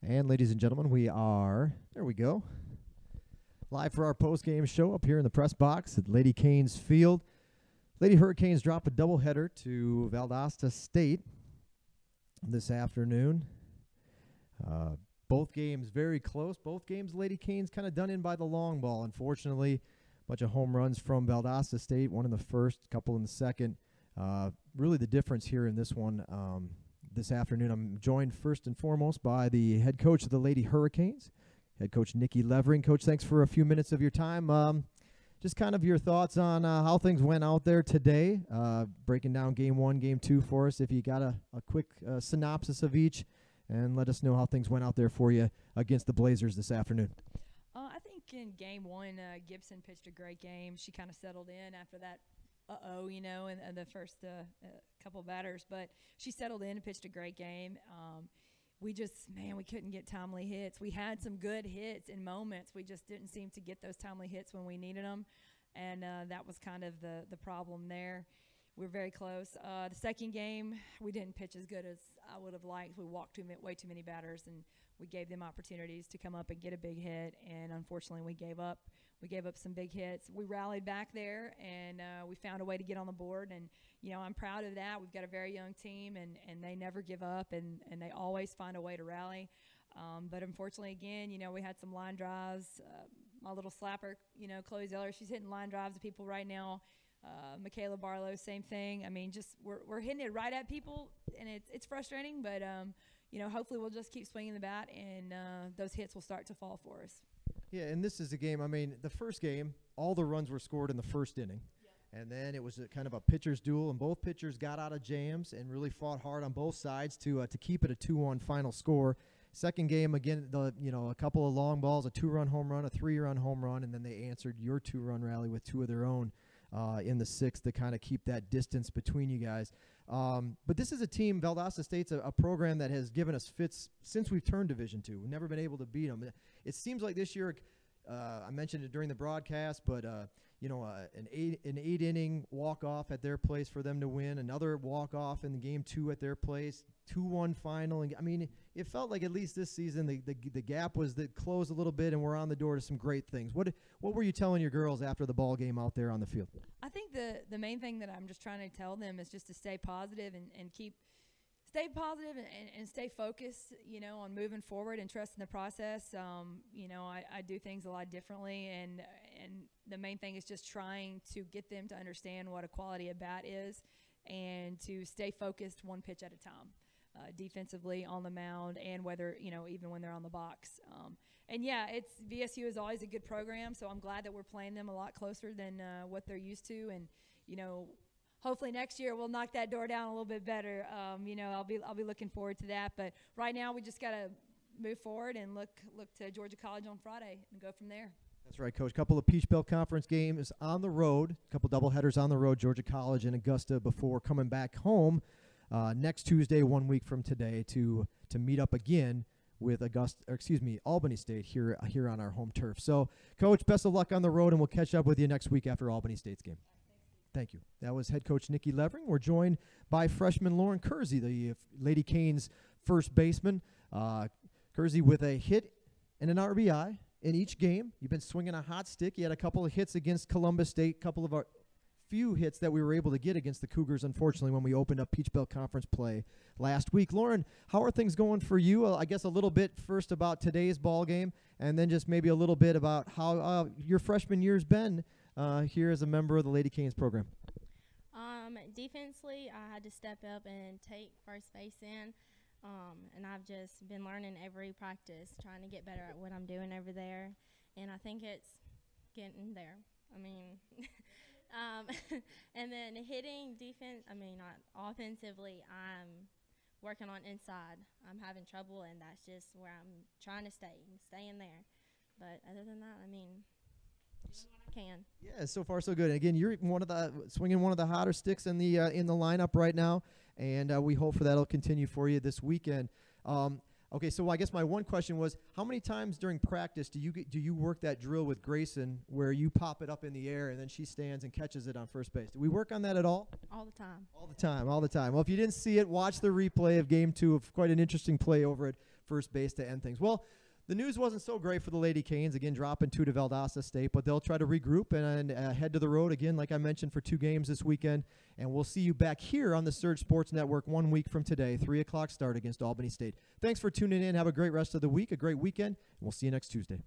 And ladies and gentlemen, we are, there we go, live for our post-game show up here in the press box at Lady Canes Field. Lady Hurricanes drop a doubleheader to Valdosta State this afternoon. Both games very close. Both games Lady Canes kind of done in by the long ball. Unfortunately, a bunch of home runs from Valdosta State, one in the first, a couple in the second. Really the difference here in this one this afternoon. I'm joined first and foremost by the head coach of the Lady Hurricanes, head coach Nikki Levering. Coach, thanks for a few minutes of your time. Just kind of your thoughts on how things went out there today, breaking down game one, game two for us. If you got a quick synopsis of each, and let us know how things went out there for you against the Blazers this afternoon. I think in game one, Gibson pitched a great game. She kind of settled in after that in the first couple batters, but she settled in and pitched a great game. We couldn't get timely hits. We had some good hits in moments. We just didn't seem to get those timely hits when we needed them, and that was kind of the problem there. We're very close. The second game, we didn't pitch as good as I would have liked. We walked way too many batters, and we gave them opportunities to come up and get a big hit, and unfortunately we gave up. We gave up some big hits. We rallied back there, and we found a way to get on the board, and I'm proud of that. We've got a very young team, and they never give up, and they always find a way to rally. But unfortunately, again, we had some line drives. My little slapper, Chloe Zeller, she's hitting line drives to people right now. Michaela Barlow, same thing. I mean, just we're hitting it right at people, and it's frustrating, but hopefully we'll just keep swinging the bat, and those hits will start to fall for us. Yeah, and this is a game, I mean, the first game, all the runs were scored in the first inning. Yep. And then it was kind of a pitcher's duel, and both pitchers got out of jams and really fought hard on both sides to keep it a 2-1 final score. Second game, again, a couple of long balls, a 2-run home run, a 3-run home run, and then they answered your 2-run rally with 2 of their own in the sixth to kind of keep that distance between you guys. But this is a team, Valdosta State's a program that has given us fits since we've turned Division II. We've never been able to beat them. It seems like this year, I mentioned it during the broadcast, but an eight-inning walk-off at their place for them to win, another walk-off in the game two at their place, 2-1 final. And I mean, it felt like at least this season the gap was that closed a little bit, and we're on the door to some great things. What were you telling your girls after the ball game out there on the field? I think the main thing that I'm just trying to tell them is just to stay positive and stay positive and stay focused, on moving forward and trusting the process. I do things a lot differently, and the main thing is just trying to get them to understand what a quality at bat is and to stay focused one pitch at a time, defensively on the mound, and whether, even when they're on the box. VSU is always a good program, so I'm glad that we're playing them a lot closer than what they're used to, and, hopefully next year we'll knock that door down a little bit better. I'll be looking forward to that. But right now we just got to move forward and look to Georgia College on Friday and go from there. That's right, Coach. A couple of Peach Belt Conference games on the road, a couple doubleheaders on the road, Georgia College and Augusta, before coming back home next Tuesday, 1 week from today, to meet up again with Albany State here on our home turf. So, Coach, best of luck on the road, and we'll catch up with you next week after Albany State's game. Thank you. That was head coach Nikki Levering. We're joined by freshman Lauren Kuerzi, the Lady Canes first baseman. Kuerzi with a hit and an RBI in each game. You've been swinging a hot stick. You had a couple of hits against Columbus State, couple of our few hits that we were able to get against the Cougars, unfortunately, when we opened up Peach Belt Conference play last week. Lauren, how are things going for you? I guess a little bit first about today's ball game, and then just maybe a little bit about how your freshman year's been here as a member of the Lady Canes program. Defensively, I had to step up and take first base in, and I've just been learning every practice, trying to get better at what I'm doing over there, and I think it's getting there. I mean, and then hitting defense, not offensively, I'm working on inside. I'm having trouble, and that's just where I'm trying to stay in there. But other than that, doing what I can. Yeah, so far so good. Again, you're swinging one of the hotter sticks in the lineup right now, and we hope for that'll continue for you this weekend. Okay, so I guess my one question was, how many times during practice do you work that drill with Grayson where you pop it up in the air and then she stands and catches it on first base? Do we work on that at all? All the time. All the time, all the time. Well, if you didn't see it, watch the replay of Game 2 of quite an interesting play over at first base to end things. Well, the news wasn't so great for the Lady Canes, again dropping 2 to Valdosta State, but they'll try to regroup and head to the road again, like I mentioned, for 2 games this weekend. And we'll see you back here on the Surge Sports Network 1 week from today, 3 o'clock start against Albany State. Thanks for tuning in. Have a great rest of the week, a great weekend, and we'll see you next Tuesday.